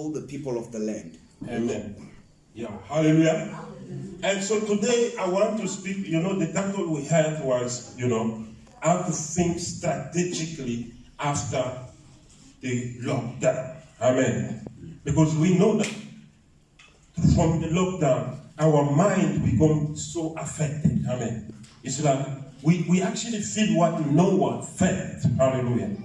all the people of the land. Amen. Yeah, hallelujah. And so today I want to speak, the title we had was, how to think strategically after the lockdown. Amen. Because we know that from the lockdown, our mind becomes so affected. Amen. It's like we actually feel what no one felt. Hallelujah.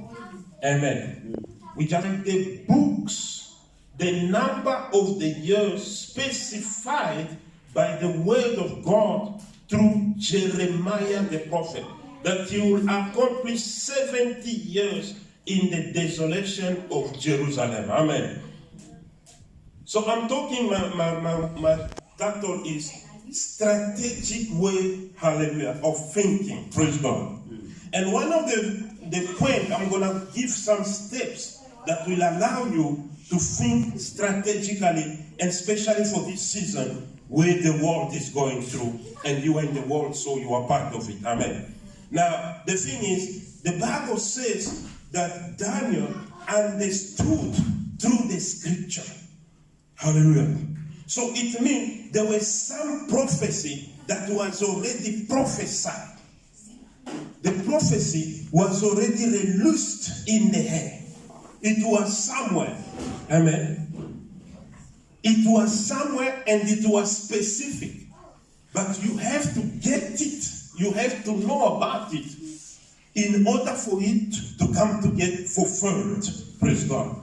Amen. We just like the books, the number of the years specified by the word of God through Jeremiah the prophet, that he will accomplish 70 years in the desolation of Jerusalem. Amen. So I'm talking, my title is strategic way, hallelujah, of thinking. Praise God. And one of the point, I'm going to give some steps that will allow you to think strategically, and especially for this season where the world is going through, and you are in the world, so you are part of it. Amen. Now, the thing is, the Bible says that Daniel understood through the scripture. Hallelujah. So it means there was some prophecy that was already prophesied. The prophecy was already released in the air. It was somewhere. Amen. It was somewhere and it was specific. But you have to get it. You have to know about it in order for it to come to get fulfilled. Praise God.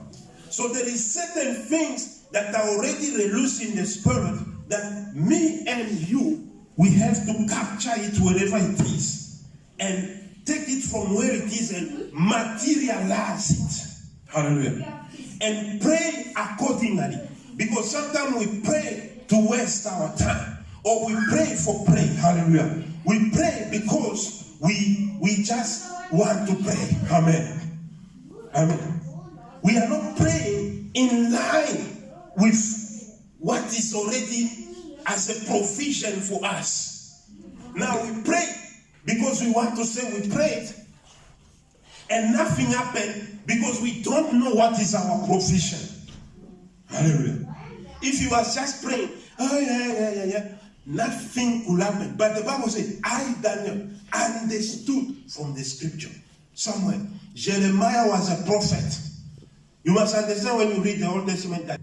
So there is certain things that are already released in the spirit that me and you, we have to capture it wherever it is and take it from where it is and materialize it. Hallelujah. And pray accordingly. Because sometimes we pray to waste our time. Or we pray for prayer. Hallelujah. We pray because we just want to pray. Amen. Amen. We are not praying in line with what is already as a provision for us. Now we pray because we want to say we prayed and nothing happened because we don't know what is our provision. Hallelujah. If you are just praying, nothing will happen. But the Bible says, I, Daniel, understood from the scripture. Somewhere, Jeremiah was a prophet. You must understand when you read the Old Testament that.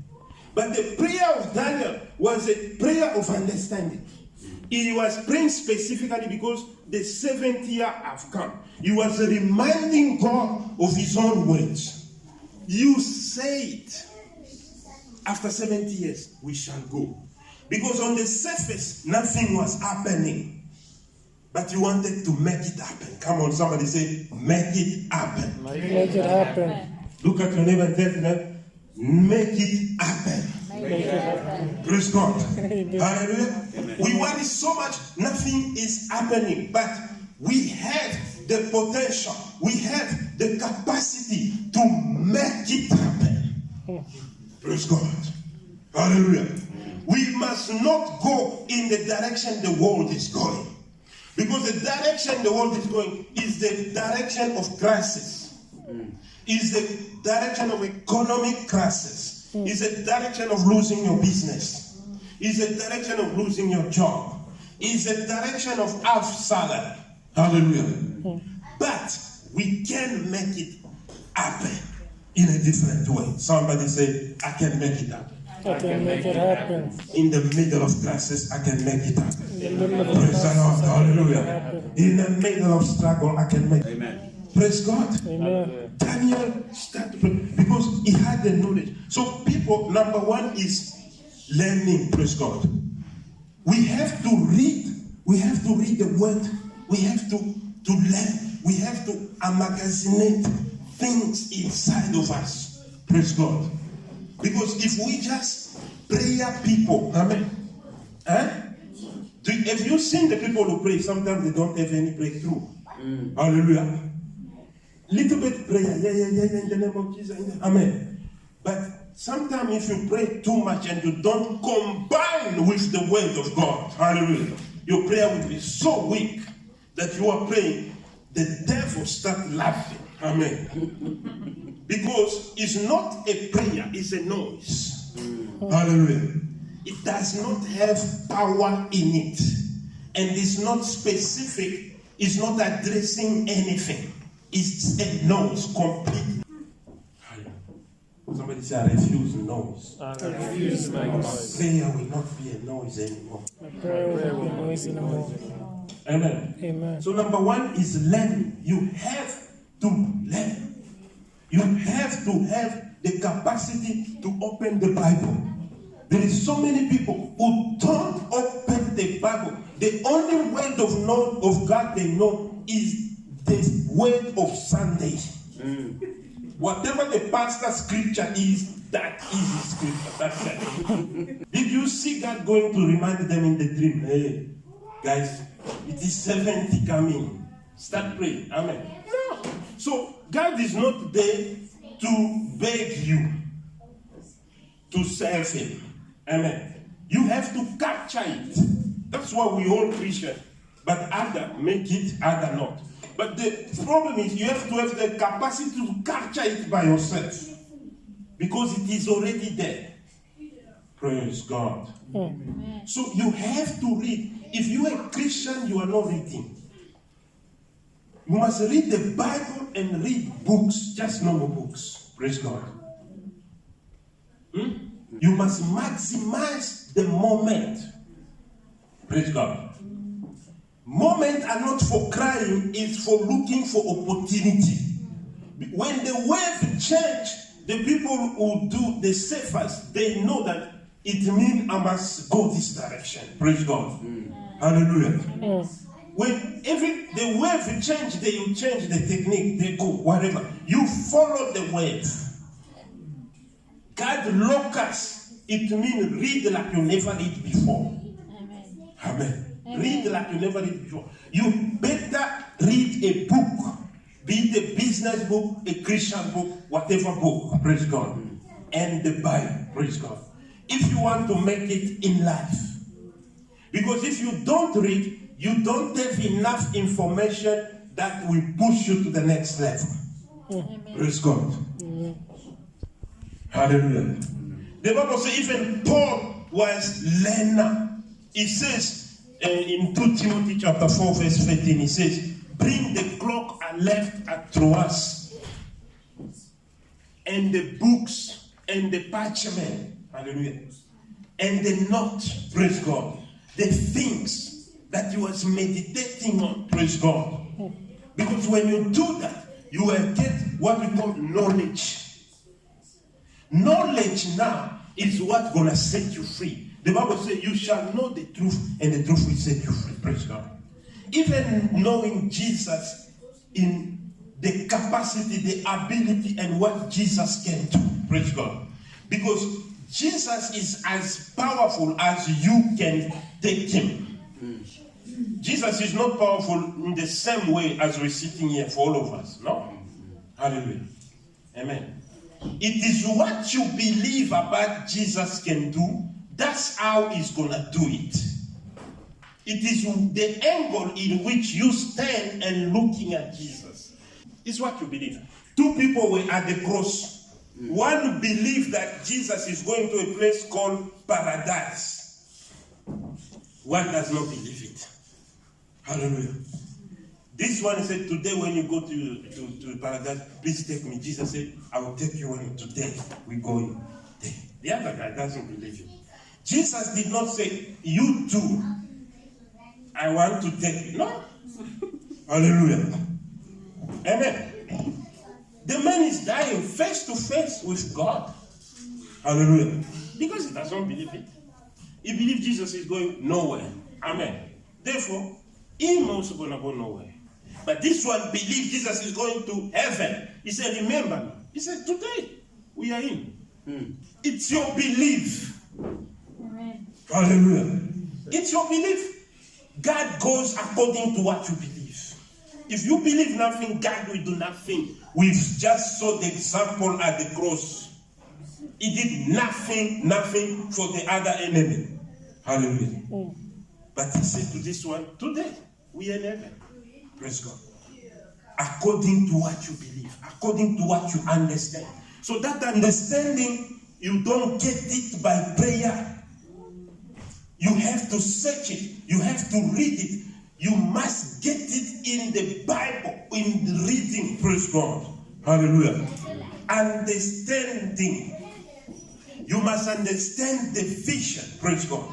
But the prayer of Daniel was a prayer of understanding. He was praying specifically because the 7th year have come. He was reminding God of his own words. You said, after 70 years, we shall go. Because on the surface, nothing was happening. But you wanted to make it happen. Come on, somebody say, make it happen. Make it happen. Look at your neighbor and tell them, make it happen. Make it happen. Praise God. Hallelujah. Amen. We worry so much, nothing is happening. But we have the potential, we have the capacity to make it happen. Praise God. Hallelujah. We must not go in the direction the world is going. Because the direction the world is going is the direction of crisis. Is the direction of economic crisis. Is the direction of losing your business. Is the direction of losing your job. Is the direction of half salary. Hallelujah. But we can make it happen in a different way. Somebody say, I can make it happen. I can make it happen. In the middle of crisis, I can make it happen. In the middle of Praise the Lord. Hallelujah. happen. In the middle of struggle, I can make it. Amen. Praise God. Amen. Daniel started because he had the knowledge. So people, number one is learning. Praise God. We have to read. We have to read the word. We have to learn. We have to emmagazinate things inside of us. Praise God. Because if we just prayer people, amen. Have you seen the people who pray? Sometimes they don't have any breakthrough. Hallelujah. Little bit prayer, in the name of Jesus, amen. But sometimes if you pray too much and you don't combine with the word of God, hallelujah, your prayer will be so weak that you are praying, the devil start laughing, amen. Because it's not a prayer, it's a noise. noise. Hallelujah. It does not have power in it. And it's not specific. It's not addressing anything. It's a noise completely. Somebody say, I refuse noise. I refuse to make noise. Prayer will not be a noise anymore. My prayer will be noisy no more. Amen. Amen. So number one is learning. You have to learn. You have to have the capacity to open the Bible. There is so many people who don't open the Bible. The only word of God they know is the word of Sunday. Whatever the pastor's scripture is, that is his scripture. That's it. Did you see God going to remind them in the dream? Hey, guys, it is 70 coming. Start praying. Amen. No. So God is not there to beg you to serve him. Amen. You have to capture it. That's why we all Christian. But other make it, other not. But the problem is you have to have the capacity to capture it by yourself. Because it is already there. Praise God. So you have to read. If you are a Christian, you are not reading. You must read the Bible and read books, just normal books. Praise God. You must maximize the moment. Praise God. Moments are not for crying, it's for looking for opportunity. When the wave change, the people who do the safest, they know that it means I must go this direction. Praise God. Hallelujah. When the wave change, they will change the technique, they go, whatever. You follow the wave. God lock us. It means read like you never read before. Amen. Read like you never read before. You better read a book. Be it a business book, a Christian book, whatever book. Praise God. And the Bible. Praise God. If you want to make it in life. Because if you don't read, you don't have enough information that will push you to the next level. Praise God. Hallelujah. The Bible says even Paul was learner. He says in 2 Timothy chapter 4 verse 13, he says, bring the cloak I left at Troas, and the books, and the parchment, hallelujah, and the note, praise God, the things that you was meditating on, praise God. Because when you do that, you will get what we call knowledge. Knowledge now is what's going to set you free. The Bible says you shall know the truth and the truth will set you free. Praise God. Even knowing Jesus in the capacity, the ability and what Jesus can do. Praise God. Because Jesus is as powerful as you can take him. Jesus is not powerful in the same way as we're sitting here for all of us. No? Hallelujah. Amen. It is what you believe about Jesus can do. That's how he's going to do it. It is the angle in which you stand and looking at Jesus. It's what you believe. Two people were at the cross. One believed that Jesus is going to a place called paradise. One does not believe it. Hallelujah. This one said, today when you go to paradise, please take me. Jesus said, I will take you when today we go in there. The other guy doesn't believe it. Jesus did not say, you too, I want to take you. No. Hallelujah. Amen. The man is dying face to face with God. Hallelujah. Because he doesn't believe it. He believes Jesus is going nowhere. Amen. Therefore, he's also going to go nowhere. But this one believes Jesus is going to heaven. He said, remember me. He said, today we are in. It's your belief. Amen. Hallelujah. It's your belief. God goes according to what you believe. If you believe nothing, God will do nothing. We've just saw the example at the cross. He did nothing for the other enemy. Hallelujah. But he said to this one, today we are in heaven. Praise God. According to what you believe, according to what you understand. So that understanding you don't get it by prayer. You have to search it. You have to read it. You must get it in the Bible, in the reading. Praise God. Hallelujah. Understanding. You must understand the vision. Praise God.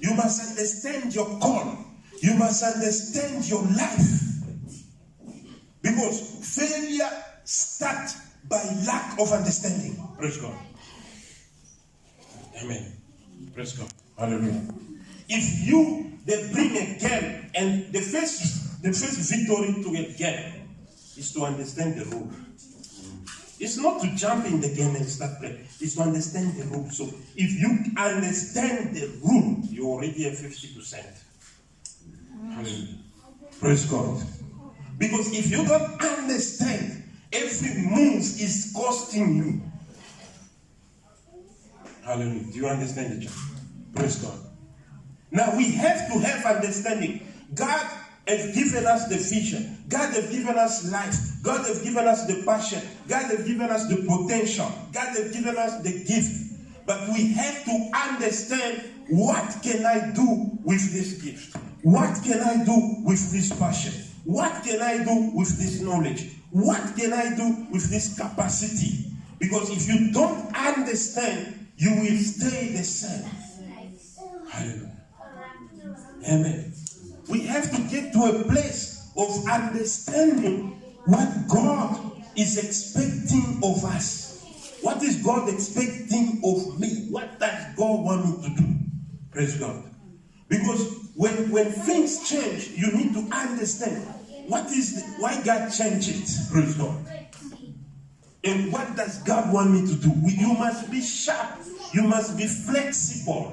You must understand your call. You must understand your life. Because failure starts by lack of understanding. Praise God. Amen. Praise God. Hallelujah. If they bring a girl, and the first victory to a girl is to understand the rule. It's not to jump in the game and start playing. It's to understand the rule. So if you understand the rule, you already have 50%. Hallelujah. Praise God. Because if you don't understand, every move is costing you. Hallelujah. Do you understand the church? Praise God. Now we have to have understanding. God has given us the vision. God has given us life. God has given us the passion. God has given us the potential. God has given us the gift. But we have to understand, what can I do with this gift? What can I do with this passion? What can I do with this knowledge? What can I do with this capacity? Because if you don't understand, you will stay the same. Hallelujah. Amen. We have to get to a place of understanding what God is expecting of us. What is God expecting of me? What does God want me to do? Praise God. Because when things change, you need to understand why God changed it. Praise God. And what does God want me to do? You must be sharp. You must be flexible.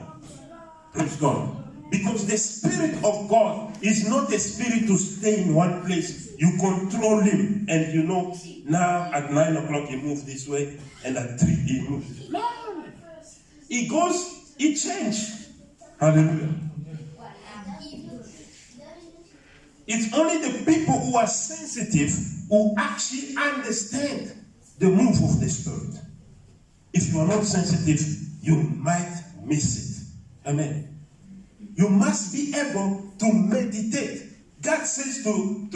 Praise God. Because the Spirit of God is not a spirit to stay in one place. You control him. And you know, now at 9 o'clock he moves this way, and at 3 he moves this way. No. He goes, he changes. Hallelujah. It's only the people who are sensitive who actually understand the move of the Spirit. If you are not sensitive, you might miss it. Amen. You must be able to meditate. God says to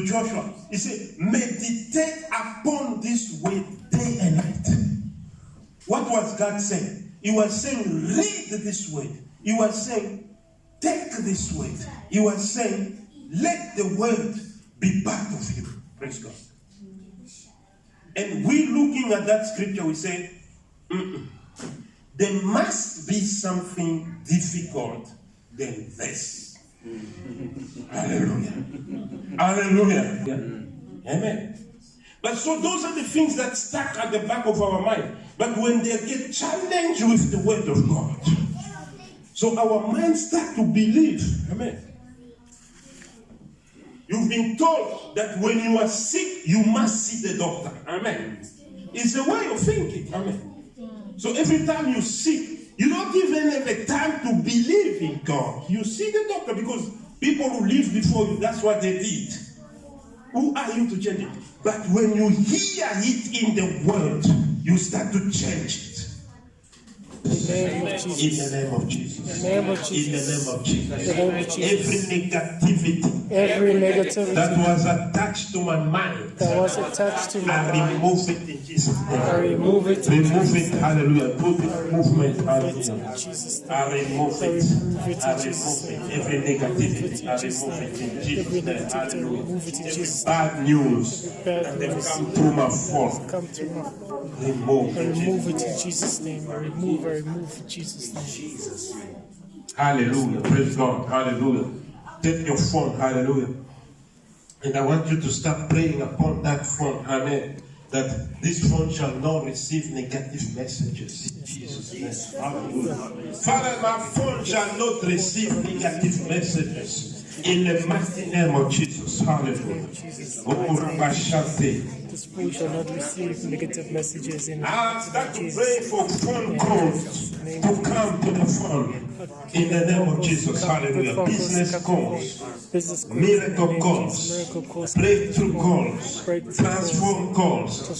Joshua, he said, meditate upon this way day and night. What was God saying? He was saying, read this word. He was saying, take this word. He was saying, let the word be part of you. Praise God. And we looking at that scripture, we say, there must be something difficult than this. Hallelujah. Hallelujah. Yeah. Amen. But so those are the things that stuck at the back of our mind. But when they get challenged with the word of God, so our minds start to believe. Amen. You've been told that when you are sick, you must see the doctor. Amen. It's a way of thinking. Amen. So every time you're sick, you don't even have a time to believe in God. You see the doctor because people who lived before you, that's what they did. Who are you to change it? But when you hear it in the word, you start to change it. In the name of Jesus. In the name of Jesus. In the name of Jesus. Every negativity that was attached to my mind, I remove it in Jesus' name. I remove it. Remove it. Hallelujah. Put it movement. Hallelujah. I remove it. I remove it. Every negativity, I remove it in Jesus' name. Hallelujah. Every bad news that have come through my phone, remove it in Jesus' name. I remove in Jesus' name. Hallelujah. Praise God. Hallelujah. Take your phone. Hallelujah. And I want you to start praying upon that phone. Amen. That this phone shall not receive negative messages. In Jesus' name. Hallelujah. Father, my phone shall not receive negative messages. In the mighty name of Jesus. Hallelujah. This phone shall not receive negative messages. I start to pray for phone calls to come to the phone. In the name of Jesus. Hallelujah. Business calls, miracle calls, breakthrough calls, transform calls.